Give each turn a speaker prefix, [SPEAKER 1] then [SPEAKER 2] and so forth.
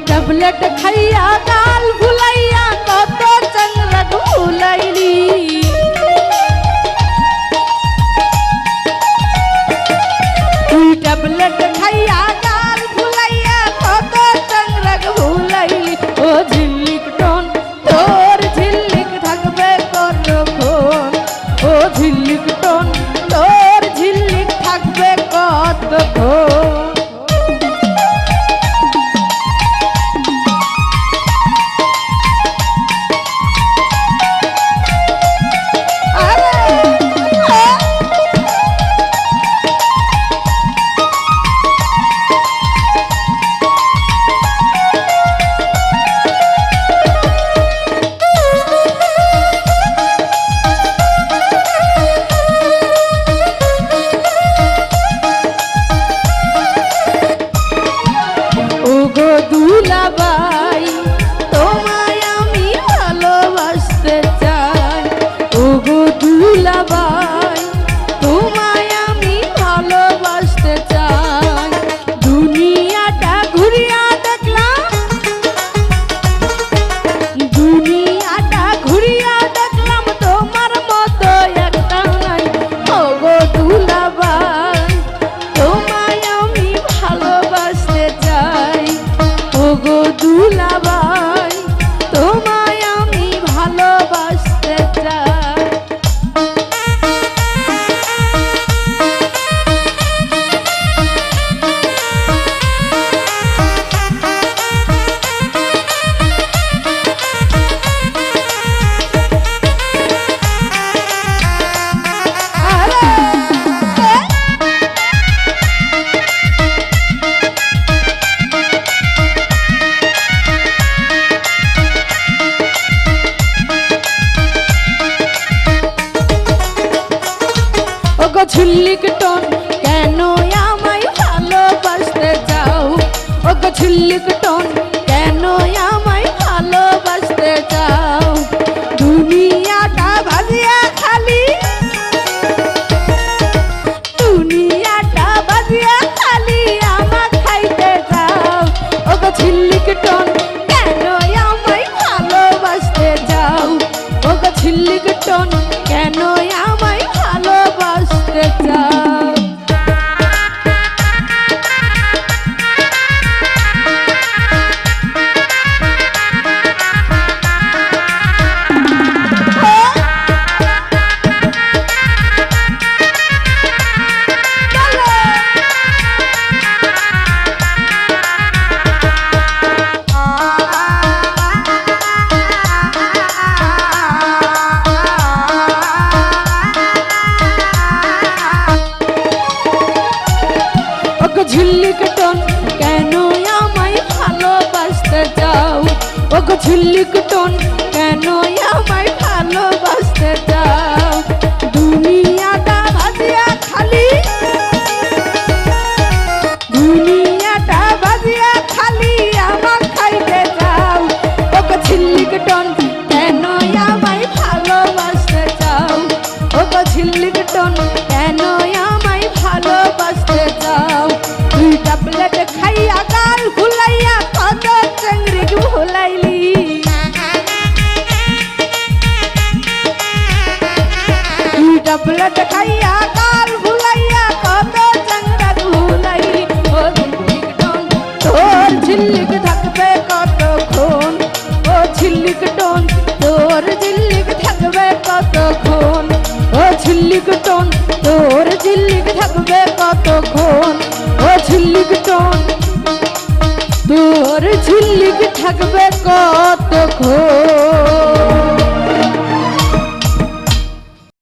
[SPEAKER 1] tablet খাইয়া গাল ভুলাইয়া কত চাংরা ভুলাইলি তুই ট্যাবলেট খাইয়া গাল ভুলাইয়া কত চাংরা ভুলাইলি ও ঝিল্লিক টন তোর ঝিল্লিক থাকবে কতক্ষণ ও ঝিল্লিক টন তোর ঝিল্লিক থাকবে কতক্ষণ দুলাভাই তোমায় আমি ভালোবাসতে চাই ওগো দুলাভাই তোমায় আমি ভালোবাসতে চাই দুনিয়াটা ঘুরিয়া দেখলাম তোমার মতো একটা নাই ওগো দুলাভাই তোমায় আমি ভালোবাসতে চাই ওগো দুলাভাই তোমায় আমি ভালোবাসতে চাই ওগো ঝিল্লিক টন কেন আমায় ভালোবাসতে চাও ওগো ঝিল্লিক টন কেন আমায় ভালোবাসতে চাও দুনিয়াটা ভাজিয়া খালি আমাক খাইতে চাও ওগো ঝিল্লিক টন কেন আমায় ভালোবাসতে চাও ওগো ঝিল্লিক টন কেন আমায় ভালোবাসতে চাও ঝিল্লিক টন কেন আমায় ভালোবাসতে চাও ওগো ঝিল্লিক টন কেন আমায় ভালোবাসতে চাও দুনিয়াটা ভাজিয়া খালি আমাক খাইতে চাও ওগো ঝিল্লিক টন কেন আমায় ভালোবাসতে চাও ওগো ঝিল্লিক টন কেন আমায় ভালোবাসতে চাও তুই ট্যাবলেট খাইয়া গাল ভুলাইয়া কত চাংরি ভুলাইলি তুই ট্যাবলেট খাইয়া গাল ভুলাইয়া কত চাংরা ভুলাইলি ও ঝিল্লিক টন তোর ঝিল্লিক থাকবে কতক্ষণ ও ঝিল্লিক টন তোর ঝিল্লিক থাকবে কতক্ষণ ও ঝিল্লিক টন তোর ঝিল্লিক থাকবে কতক্ষণ ও ঝিল্লিক টন তোর ঝিল্লিক থাকবে কতক্ষণ